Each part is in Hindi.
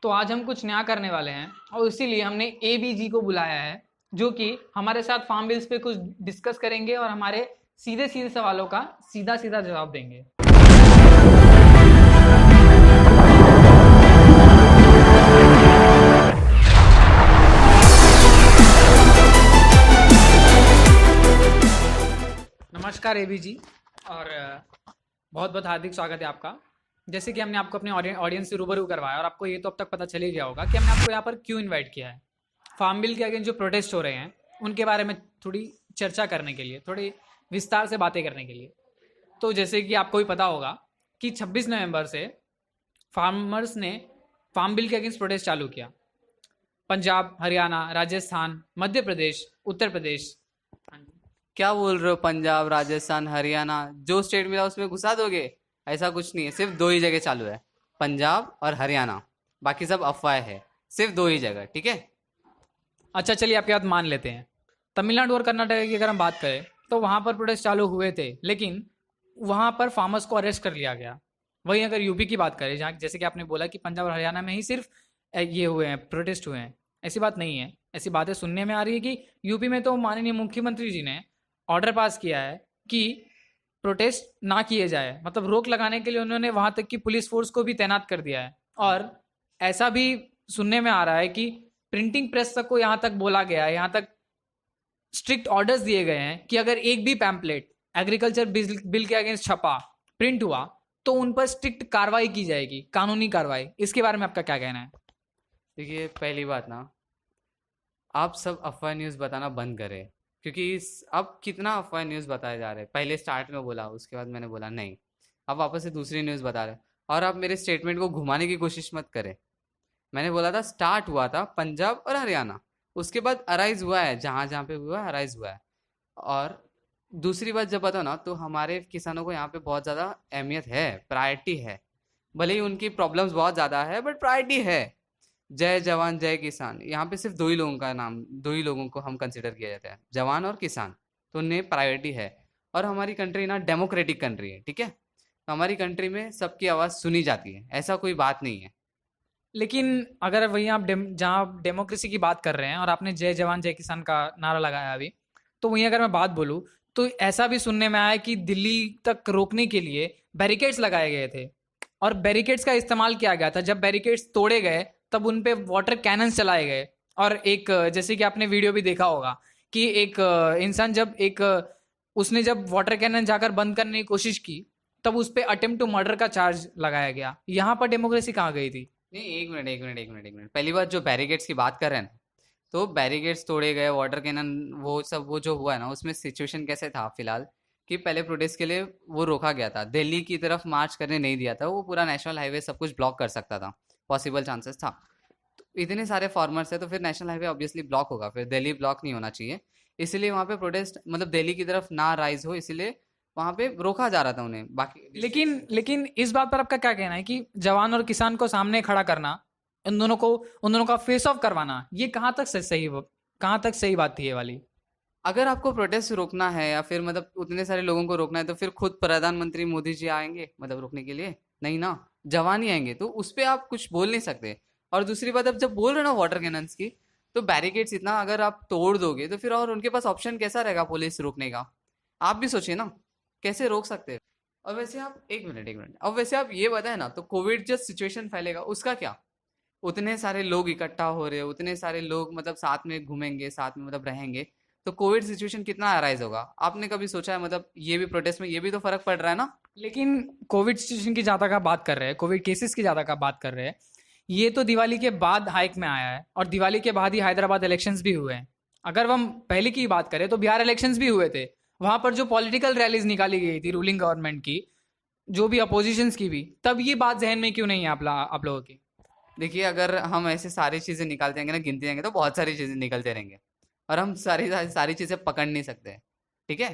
तो आज हम कुछ नया करने वाले हैं और इसीलिए हमने एबीजी को बुलाया है, जो कि हमारे साथ फार्म बिल्स पे कुछ डिस्कस करेंगे और हमारे सीधे सीधे सवालों का सीधा सीधा जवाब देंगे। नमस्कार एबीजी और बहुत बहुत हार्दिक स्वागत है आपका। जैसे कि हमने आपको अपने ऑडियंस से रूबरू करवाया और आपको ये तो अब तक पता चल ही गया होगा कि हमने आपको यहाँ पर क्यों इनवाइट किया है। फार्म बिल के अगेंस्ट जो प्रोटेस्ट हो रहे हैं उनके बारे में थोड़ी चर्चा करने के लिए, थोड़ी विस्तार से बातें करने के लिए। तो जैसे कि आपको भी पता होगा कि 26 नवंबर से फार्मर्स ने फार्म बिल के अगेंस्ट प्रोटेस्ट चालू किया। पंजाब, हरियाणा, राजस्थान, मध्य प्रदेश, उत्तर प्रदेश। क्या बोल रहे हो? पंजाब, राजस्थान, हरियाणा, जो स्टेट मिला उसमें घुसा दोगे? ऐसा कुछ नहीं है, सिर्फ दो ही जगह चालू है, पंजाब और हरियाणा। बाकी सब अफवाह है, सिर्फ दो ही जगह, ठीक है। अच्छा चलिए आपकी बात मान लेते हैं। तमिलनाडु और कर्नाटक की अगर हम बात करें तो वहाँ पर प्रोटेस्ट चालू हुए थे, लेकिन वहाँ पर फार्मर्स को अरेस्ट कर लिया गया। वहीं अगर यूपी की बात करें, जहाँ जैसे कि आपने बोला कि पंजाब और हरियाणा में ही सिर्फ ये हुए हैं, प्रोटेस्ट हुए हैं, ऐसी बात नहीं है। ऐसी बातें सुनने में आ रही है कि यूपी में तो माननीय मुख्यमंत्री जी ने ऑर्डर पास किया है कि प्रोटेस्ट ना किए जाए, मतलब रोक लगाने के लिए उन्होंने वहां तक की पुलिस फोर्स को भी तैनात कर दिया है। और ऐसा भी सुनने में आ रहा है कि प्रिंटिंग प्रेस तक को यहाँ तक बोला गया है, यहाँ तक स्ट्रिक्ट ऑर्डर्स दिए गए हैं कि अगर एक भी पैम्पलेट एग्रीकल्चर बिल के अगेंस्ट छपा, प्रिंट हुआ, तो उन पर स्ट्रिक्ट कार्रवाई की जाएगी, कानूनी कार्रवाई। इसके बारे में आपका क्या कहना है? देखिए, पहली बात ना, आप सब अफवाह न्यूज़ बताना बंद करें, क्योंकि अब कितना अफवाह न्यूज़ बताए जा रहे हैं। पहले स्टार्ट में बोला, उसके बाद मैंने बोला नहीं, अब वापस से दूसरी न्यूज़ बता रहे हैं। और आप मेरे स्टेटमेंट को घुमाने की कोशिश मत करें। मैंने बोला था स्टार्ट हुआ था पंजाब और हरियाणा, उसके बाद अराइज हुआ है, जहाँ जहाँ पे हुआ है अराइज हुआ है। और दूसरी बात जब बताओ ना, तो हमारे किसानों को यहाँ पे बहुत ज़्यादा अहमियत है, प्रायोरिटी है। भले ही उनकी प्रॉब्लम्स बहुत ज़्यादा है, बट प्रायोरिटी है। जय जवान जय किसान, यहाँ पे सिर्फ दो ही लोगों का नाम, दो ही लोगों को हम कंसिडर किया जाता है, जवान और किसान। तो उन्हें प्रायोरिटी है। और हमारी कंट्री ना डेमोक्रेटिक कंट्री है, ठीक है। तो हमारी कंट्री में सबकी आवाज़ सुनी जाती है, ऐसा कोई बात नहीं है। लेकिन अगर वहीं आप जहाँ आप डेमोक्रेसी की बात कर रहे हैं और आपने जय जवान जय किसान का नारा लगाया अभी, तो वहीं अगर मैं बात बोलूँ तो ऐसा भी सुनने में आया कि दिल्ली तक रोकने के लिए बैरिकेड्स लगाए गए थे और बैरिकेड्स का इस्तेमाल किया गया था। जब बैरिकेड्स तोड़े गए तब उन पे वाटर कैनन चलाए गए। और एक जैसे कि आपने वीडियो भी देखा होगा कि एक इंसान उसने जब वाटर कैनन जाकर बंद करने की कोशिश की, तब उस पर अटेम्प्ट टू मर्डर का चार्ज लगाया गया। यहाँ पर डेमोक्रेसी कहाँ गई थी? नहीं, एक मिनट एक मिनट एक मिनट एक मिनट, पहली बात, जो बैरिकेड्स की बात कर रहे हैं ना, तो बैरिकेड्स तोड़े गए, वाटर कैनन, वो सब, वो जो हुआ है ना, उसमें सिचुएशन कैसे था फिलहाल, कि पहले प्रोटेस्ट के लिए वो रोका गया था, दिल्ली की तरफ मार्च करने नहीं दिया था। वो पूरा नेशनल हाईवे सब कुछ ब्लॉक कर सकता था, पॉसिबल चांसेस था। तो इतने सारे फार्मर्स है, तो फिर नेशनल हाईवे ऑब्वियसली ब्लॉक होगा, फिर दिल्ली ब्लॉक नहीं होना चाहिए। इसलिए वहाँ पे प्रोटेस्ट, मतलब दिल्ली की तरफ ना राइज हो, इसलिए वहाँ पे रोका जा रहा था उन्हें। बाकी लेकिन इस बात पर आपका क्या कहना है कि जवान और किसान को सामने खड़ा करना, उन दोनों का फेस ऑफ करवाना, ये कहाँ तक सही बात थी ये वाली? अगर आपको प्रोटेस्ट रोकना है, या फिर मतलब उतने सारे लोगों को रोकना है, तो फिर खुद प्रधानमंत्री मोदी जी आएंगे मतलब रोकने के लिए? नहीं ना, जवान ही आएंगे, तो उस पर आप कुछ बोल नहीं सकते। और दूसरी बात, अब जब बोल रहे हो ना वाटर कैनन्स की, तो बैरिकेड्स इतना अगर आप तोड़ दोगे, तो फिर और उनके पास ऑप्शन कैसा रहेगा पुलिस रोकने का? आप भी सोचिए ना, कैसे रोक सकते हैं। और वैसे आप, एक मिनट, अब वैसे आप ये बताए ना, तो कोविड जो सिचुएशन फैलेगा उसका क्या? उतने सारे लोग इकट्ठा हो रहे हैं, उतने सारे लोग मतलब साथ में घूमेंगे, साथ में मतलब रहेंगे, तो कोविड सिचुएशन कितना अराइज होगा? आपने कभी सोचा है? मतलब ये भी प्रोटेस्ट में ये भी तो फर्क पड़ रहा है ना। लेकिन कोविड सिचुएशन की ज़्यादा का बात कर रहे हैं, कोविड केसेस की ज़्यादा का बात कर रहे हैं। ये तो दिवाली के बाद हाइक में आया है और दिवाली के बाद ही हैदराबाद इलेक्शंस भी हुए हैं। अगर हम पहले की बात करें तो बिहार इलेक्शंस भी हुए थे। वहां पर जो पॉलिटिकल रैलीज निकाली गई थी रूलिंग गवर्नमेंट की, जो भी अपोजिशंस की भी, तब ये बात जहन में क्यों नहीं है आप लोगों की? देखिए, अगर हम ऐसे सारी चीज़ें निकालते रहेंगे ना, गिनते रहेंगे, तो बहुत सारी चीज़ें निकलते रहेंगे, और हम सारी सारी चीज़ें पकड़ नहीं सकते, ठीक है।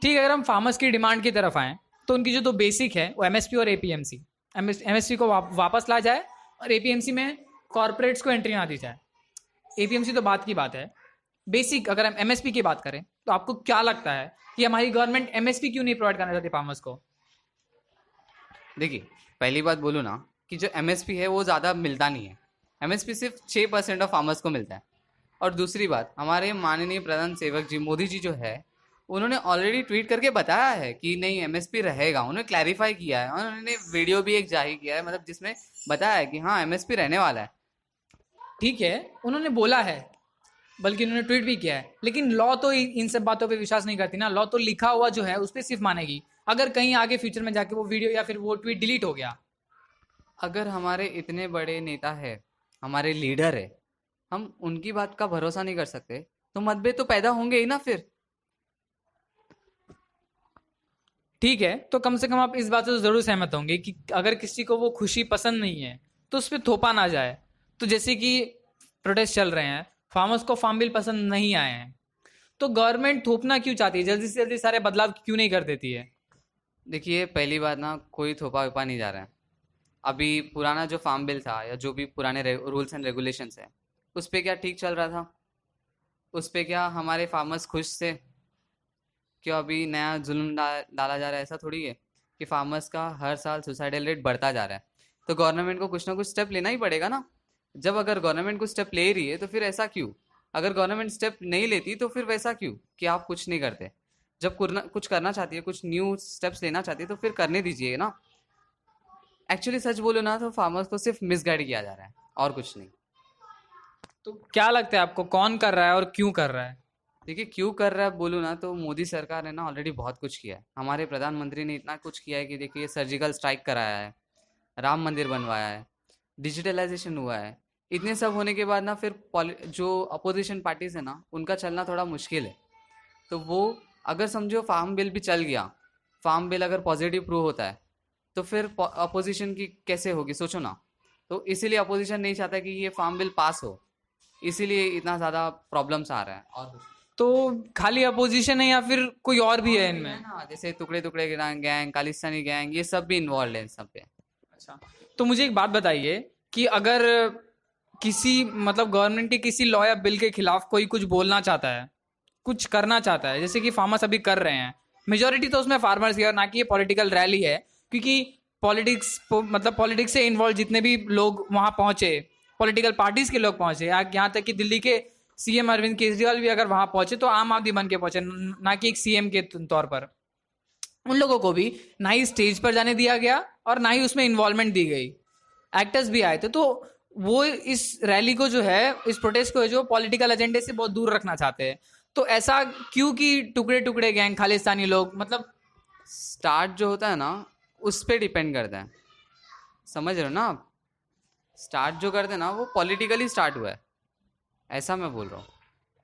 ठीक है, अगर हम फार्मर्स की डिमांड की तरफ आए तो उनकी जो दो बेसिक है वो एमएसपी और एपीएमसी। एमएसपी को वापस ला जाए और एपीएमसी में कॉर्पोरेट्स को एंट्री ना दी जाए। एपीएमसी तो बात की बात है, बेसिक अगर हम एमएसपी की बात करें तो आपको क्या लगता है कि हमारी गवर्नमेंट एमएसपी क्यों नहीं प्रोवाइड करना चाहती फार्मर्स को? देखिए, पहली बात बोलूँ ना, कि जो एमएसपी है वो ज़्यादा मिलता नहीं है। एमएसपी सिर्फ 6% ऑफ फार्मर्स को मिलता है। और दूसरी बात, हमारे माननीय प्रधान सेवक जी मोदी जी जो है, उन्होंने ऑलरेडी ट्वीट करके बताया है कि नहीं एमएसपी रहेगा। उन्होंने क्लैरिफाई किया है, और उन्होंने वीडियो भी एक जारी किया है, मतलब जिसमें बताया है कि हाँ एमएसपी रहने वाला है। ठीक है, उन्होंने बोला है, बल्कि उन्होंने ट्वीट भी किया है, लेकिन लॉ तो इन सब बातों पे विश्वास नहीं करती ना। लॉ तो लिखा हुआ जो है उस पर सिर्फ मानेगी। अगर कहीं आगे फ्यूचर में जाके वो वीडियो या फिर वो ट्वीट डिलीट हो गया, अगर हमारे इतने बड़े नेता है, हमारे लीडर है, हम उनकी बात का भरोसा नहीं कर सकते तो मतभेद तो पैदा होंगे ही ना फिर। ठीक है, तो कम से कम आप इस बात से तो जरूर सहमत होंगे कि अगर किसी को वो खुशी पसंद नहीं है तो उस पर थोपा ना जाए। तो जैसे कि प्रोटेस्ट चल रहे हैं, फार्मर्स को फार्म बिल पसंद नहीं आए हैं, तो गवर्नमेंट थोपना क्यों चाहती है? जल्दी से जल्दी सारे बदलाव क्यों नहीं कर देती है? देखिए पहली बात ना, कोई थोपा वेपा नहीं जा रहा है। अभी पुराना जो फार्म बिल था या जो भी पुराने रूल्स एंड रेगुलेशंस है, उस पे क्या ठीक चल रहा था? उस पे क्या हमारे फार्मर्स खुश थे? क्यों अभी नया जुल्म डाला जा रहा है? ऐसा थोड़ी है कि फार्मर्स का हर साल सुसाइडल रेट बढ़ता जा रहा है। तो गवर्नमेंट को कुछ ना कुछ स्टेप लेना ही पड़ेगा ना। जब अगर गवर्नमेंट कुछ स्टेप ले रही है तो फिर ऐसा क्यों? अगर गवर्नमेंट स्टेप नहीं लेती तो फिर वैसा क्यों कि आप कुछ नहीं करते? जब कुछ करना चाहती है, कुछ न्यू स्टेप्स लेना चाहती है, तो फिर करने दीजिए ना। एक्चुअली सच बोलो ना तो फार्मर्स को सिर्फ मिसगाइड किया जा रहा है और कुछ नहीं। तो क्या लगता है आपको, कौन कर रहा है और क्यों कर रहा है? देखिए क्यों कर रहा है बोलूँ ना, तो मोदी सरकार ने ना ऑलरेडी बहुत कुछ किया है। हमारे प्रधानमंत्री ने इतना कुछ किया है कि देखिए सर्जिकल स्ट्राइक कराया है, राम मंदिर बनवाया है, डिजिटलाइजेशन हुआ है। इतने सब होने के बाद ना फिर जो अपोजिशन पार्टीज है ना, उनका चलना थोड़ा मुश्किल है। तो वो अगर समझो फार्म बिल भी चल गया, फार्म बिल अगर पॉजिटिव प्रूव होता है, तो फिर अपोजिशन की कैसे होगी सोचो ना। तो इसीलिए अपोजिशन नहीं चाहता कि ये फार्म बिल पास हो, इसीलिए इतना ज़्यादा प्रॉब्लम्स आ रहा है। और कुछ तो खाली अपोजिशन है या फिर कोई और भी है और भी है इनमें? ना, जैसे टुकड़े टुकड़े गैंग, खालिस्तानी गैंग, ये सब भी इन्वॉल्व है इन सब पे। अच्छा, तो मुझे एक बात बताइए कि अगर किसी मतलब गवर्नमेंट के किसी लॉ या बिल के खिलाफ कोई कुछ बोलना चाहता है, कुछ करना चाहता है, जैसे कि फार्मर्स अभी कर रहे हैं, मेजोरिटी तो उसमें फार्मर्स की है और ना कि ये पॉलिटिकल रैली है, क्योंकि पॉलिटिक्स मतलब पॉलिटिक्स से इन्वॉल्व जितने भी लोग वहां पहुंचे, पॉलिटिकल पार्टीज के लोग पहुंचे, यहाँ तक कि दिल्ली के सीएम अरविंद केजरीवाल भी अगर वहां पहुंचे तो आम आदमी बन के पहुंचे, ना कि एक सीएम के तौर पर। उन लोगों को भी ना ही स्टेज पर जाने दिया गया और ना ही उसमें इन्वॉल्वमेंट दी गई। एक्टर्स भी आए थे, तो वो इस रैली को जो है, इस प्रोटेस्ट को जो पॉलिटिकल एजेंडे से बहुत दूर रखना चाहते हैं। तो ऐसा क्यों कि टुकड़े टुकड़े गैंग, खालिस्तानी लोग, मतलब स्टार्ट जो होता है ना, उस पर डिपेंड करता है। समझ रहे हो ना आप? स्टार्ट जो करते हैं ना, वो पॉलिटिकली स्टार्ट हुआ है, ऐसा मैं बोल रहा हूँ।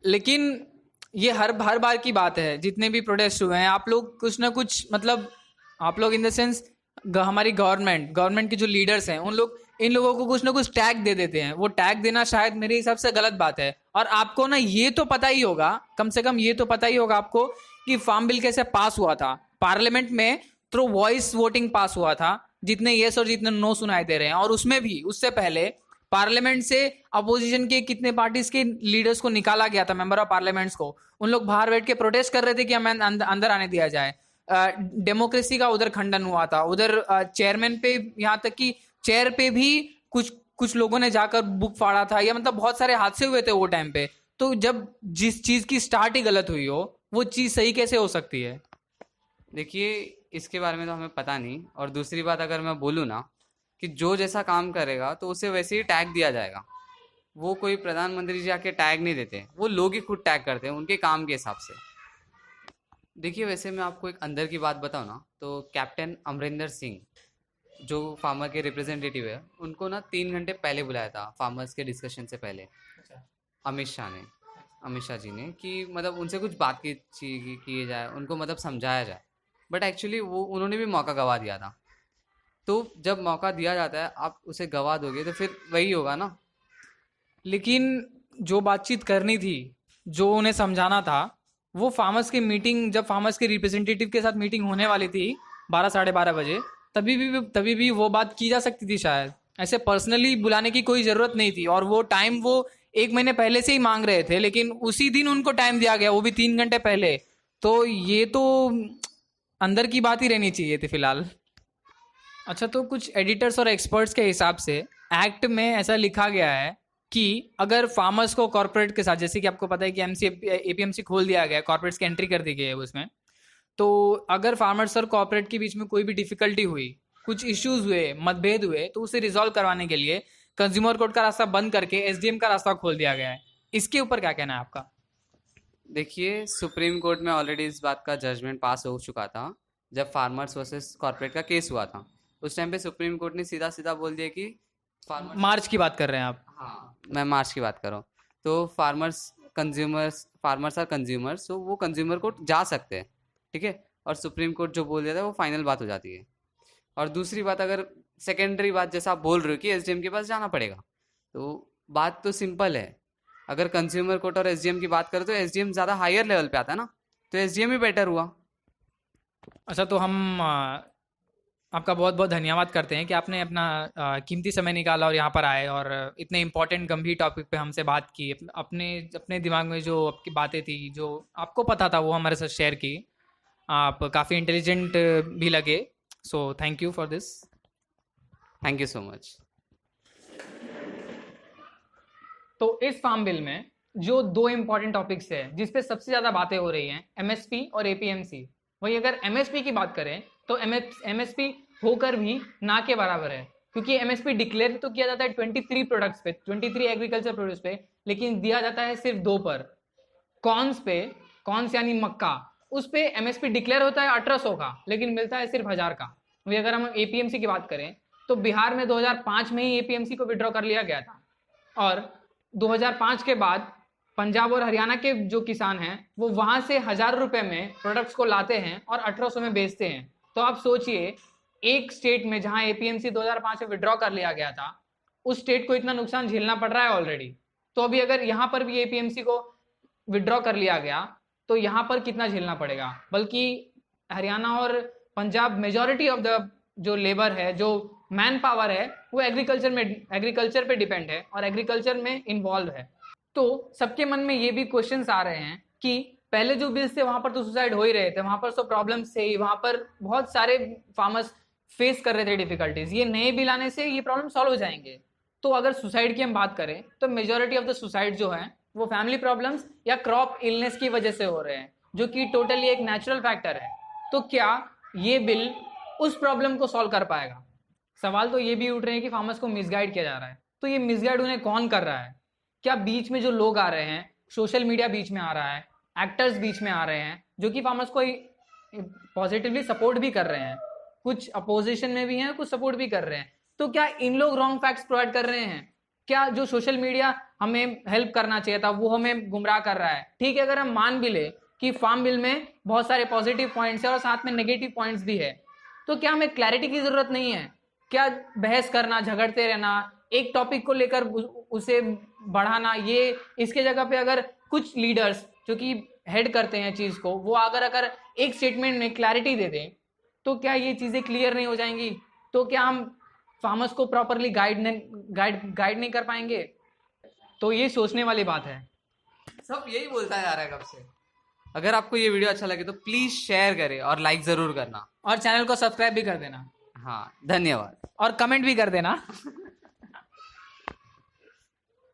लेकिन ये हर बार की बात है, जितने भी प्रोटेस्ट हुए हैं, आप लोग कुछ ना कुछ मतलब, आप लोग इन द सेंस हमारी गवर्नमेंट के जो लीडर्स हैं, उन लोग इन लोगों को कुछ ना कुछ टैग दे देते हैं। वो टैग देना शायद मेरे हिसाब से गलत बात है। और आपको ना ये तो पता ही होगा, कम से कम ये तो पता ही होगा आपको कि फार्म बिल कैसे पास हुआ था। पार्लियामेंट में थ्रू वॉइस वोटिंग पास हुआ था, जितने येस और जितने नो सुनाई दे रहे हैं। और उसमें भी उससे पहले पार्लियामेंट से अपोजिशन के कितने पार्टीज के लीडर्स को निकाला गया था, मेंबर ऑफ पार्लियामेंट्स को। उन लोग बाहर बैठ के प्रोटेस्ट कर रहे थे कि हमें अंदर आने दिया जाए। डेमोक्रेसी का उधर खंडन हुआ था। उधर चेयरमैन पे, यहाँ तक कि चेयर पे भी कुछ कुछ लोगों ने जाकर बुक फाड़ा था, या मतलब बहुत सारे हादसे हुए थे वो टाइम पे। तो जब जिस चीज की स्टार्ट ही गलत हुई हो, वो चीज सही कैसे हो सकती है? देखिए इसके बारे में तो हमें पता नहीं। और दूसरी बात अगर मैं बोलूँ ना, कि जो जैसा काम करेगा तो उसे वैसे ही टैग दिया जाएगा। वो कोई प्रधानमंत्री जी आके टैग नहीं देते, वो लोग ही खुद टैग करते हैं उनके काम के हिसाब से। देखिए वैसे मैं आपको एक अंदर की बात बताऊँ ना, तो कैप्टन अमरिंदर सिंह जो फार्मर के रिप्रेजेंटेटिव है, उनको ना 3 घंटे पहले बुलाया था फार्मर्स के डिस्कशन से पहले, अमित शाह ने, अमित शाह जी ने, कि मतलब उनसे कुछ बात की किए जाए, उनको मतलब समझाया जाए। बट एक्चुअली वो उन्होंने भी मौका गवा दिया था। तो जब मौका दिया जाता है आप उसे गवा दोगे तो फिर वही होगा ना। लेकिन जो बातचीत करनी थी, जो उन्हें समझाना था, वो फार्मर्स की मीटिंग, जब फार्मर्स के रिप्रेजेंटेटिव के साथ मीटिंग होने वाली थी 12 साढ़े 12 बजे, तभी भी वो बात की जा सकती थी शायद। ऐसे पर्सनली बुलाने की कोई ज़रूरत नहीं थी। और वो टाइम वो 1 महीने पहले से ही मांग रहे थे, लेकिन उसी दिन उनको टाइम दिया गया, वो भी 3 घंटे पहले। तो ये तो अंदर की बात ही रहनी चाहिए थी फिलहाल। अच्छा, तो कुछ एडिटर्स और एक्सपर्ट्स के हिसाब से एक्ट में ऐसा लिखा गया है कि अगर फार्मर्स को कॉर्पोरेट के साथ, जैसे कि आपको पता है कि एमसी एपीएमसी खोल दिया गया है, कॉर्पोरेट्स की एंट्री कर दी गई है उसमें, तो अगर फार्मर्स और कॉर्पोरेट के बीच में कोई भी डिफिकल्टी हुई, कुछ इश्यूज हुए, मतभेद हुए, तो उसे रिजॉल्व करवाने के लिए कंज्यूमर कोर्ट का रास्ता बंद करके एसडीएम का रास्ता खोल दिया गया है। इसके ऊपर क्या कहना है आपका? देखिए, सुप्रीम कोर्ट में ऑलरेडी इस बात का जजमेंट पास हो चुका था जब फार्मर्स वर्सेस कॉर्पोरेट का केस हुआ था। उस टाइम पे सुप्रीम कोर्ट ने सीधा सीधा बोल दिया कि फार्मर्स, मार्च की बात कर रहे हैं आप? हाँ मैं मार्च की बात कर रहा हूँ, तो फार्मर्स आर कंज्यूमर्स, तो वो कंज्यूमर कोर्ट जा सकते हैं, ठीक है। और सुप्रीम कोर्ट जो बोल देता है वो फाइनल बात हो जाती है। और दूसरी बात, अगर सेकेंडरी बात जैसा आप बोल रहे हो कि एसडीएम के पास जाना पड़ेगा, तो बात तो सिंपल है। अगर कंज्यूमर कोर्ट और एसडीएम की बात करें तो एसडीएम ज़्यादा हायर लेवल पे आता है ना, तो एसडीएम ही बेटर हुआ। अच्छा, तो हम आपका बहुत बहुत धन्यवाद करते हैं कि आपने अपना कीमती समय निकाला और यहाँ पर आए और इतने इम्पोर्टेंट गंभीर टॉपिक पे हमसे बात की। अपने अपने दिमाग में जो आपकी बातें थी, जो आपको पता था, वो हमारे साथ शेयर की। आप काफ़ी इंटेलिजेंट भी लगे, so thank you for this. Thank you so much. तो इस फार्म बिल में जो दो इंपॉर्टेंट टॉपिक्स है जिस पे सबसे ज़्यादा बातें हो रही हैं, एमएसपी और एपीएमसी। वही अगर एमएसपी की बात करें तो एमएसपी होकर भी ना के बराबर है, क्योंकि एमएसपी डिक्लेयर तो किया जाता है 23 प्रोडक्ट्स पे, 23 एग्रीकल्चर प्रोड्यूस पे, लेकिन दिया जाता है सिर्फ 2 पर। कॉर्न्स पे, कॉर्न्स यानी मक्का, उस पे एमएसपी डिक्लेयर होता है 1800 का, लेकिन मिलता है सिर्फ 1000 का। वही अगर हम एपीएमसी की बात करें तो बिहार में 2005 में ही एपीएमसी को विड्रॉ कर लिया गया था, और 2005 के बाद पंजाब और हरियाणा के जो किसान हैं वो वहां से 1000 रुपए में प्रोडक्ट्स को लाते हैं और 1800 में बेचते हैं। तो आप सोचिए, एक स्टेट में जहां एपीएमसी 2005 में विड्रॉ कर लिया गया था, उस स्टेट को इतना नुकसान झेलना पड़ रहा है ऑलरेडी। तो अभी अगर यहाँ पर भी एपीएमसी को विड्रॉ कर लिया गया तो यहाँ पर कितना झेलना पड़ेगा। बल्कि हरियाणा और पंजाब मेजॉरिटी ऑफ द जो लेबर है, जो मैन पावर है, वो एग्रीकल्चर पे डिपेंड है और एग्रीकल्चर में इन्वॉल्व है। तो सबके मन में ये भी क्वेश्चंस आ रहे हैं कि पहले जो बिल्स थे वहां पर तो सुसाइड हो ही रहे थे, वहां पर तो प्रॉब्लम्स थे ही, वहां पर बहुत सारे फार्मर्स फेस कर रहे थे डिफिकल्टीज। ये नए बिल आने से ये प्रॉब्लम सॉल्व हो जाएंगे। तो अगर सुसाइड की हम बात करें तो मेजोरिटी ऑफ द सुसाइड जो है वो फैमिली प्रॉब्लम्स या क्रॉप इलनेस की वजह से हो रहे हैं, जो कि टोटली एक नेचुरल फैक्टर है। तो क्या ये बिल उस प्रॉब्लम को सॉल्व कर पाएगा? सवाल तो ये भी उठ रहे हैं कि फार्मर्स को मिसगाइड किया जा रहा है। तो ये मिसगाइड उन्हें कौन कर रहा है? क्या बीच में जो लोग आ रहे हैं, सोशल मीडिया बीच में आ रहा है, एक्टर्स बीच में आ रहे हैं जो कि फार्मर्स को पॉजिटिवली सपोर्ट भी कर रहे हैं, कुछ अपोजिशन में भी हैं, कुछ सपोर्ट भी कर रहे हैं। तो क्या इन लोग रॉन्ग फैक्ट्स प्रोवाइड कर रहे हैं? क्या जो सोशल मीडिया हमें हेल्प करना चाहिए था वो हमें गुमराह कर रहा है? ठीक है, अगर हम मान भी ले कि फार्म बिल में बहुत सारे पॉजिटिव पॉइंट्स है और साथ में नेगेटिव पॉइंट्स भी है, तो क्या हमें क्लैरिटी की जरूरत नहीं है? क्या बहस करना, झगड़ते रहना, एक टॉपिक को लेकर उसे बढ़ाना, ये इसके जगह पे अगर कुछ लीडर्स जो कि हेड करते हैं चीज को, वो अगर एक स्टेटमेंट में क्लैरिटी दे दें तो क्या ये चीजें क्लियर नहीं हो जाएंगी? तो क्या हम फार्मर्स को प्रॉपरली गाइड नहीं कर पाएंगे? तो ये सोचने वाली बात है। सब यही बोलता जा रहा है कब से। अगर आपको ये वीडियो अच्छा लगे तो प्लीज शेयर करें और लाइक जरूर करना, और चैनल को सब्सक्राइब भी कर देना। हाँ धन्यवाद। और कमेंट भी कर देना।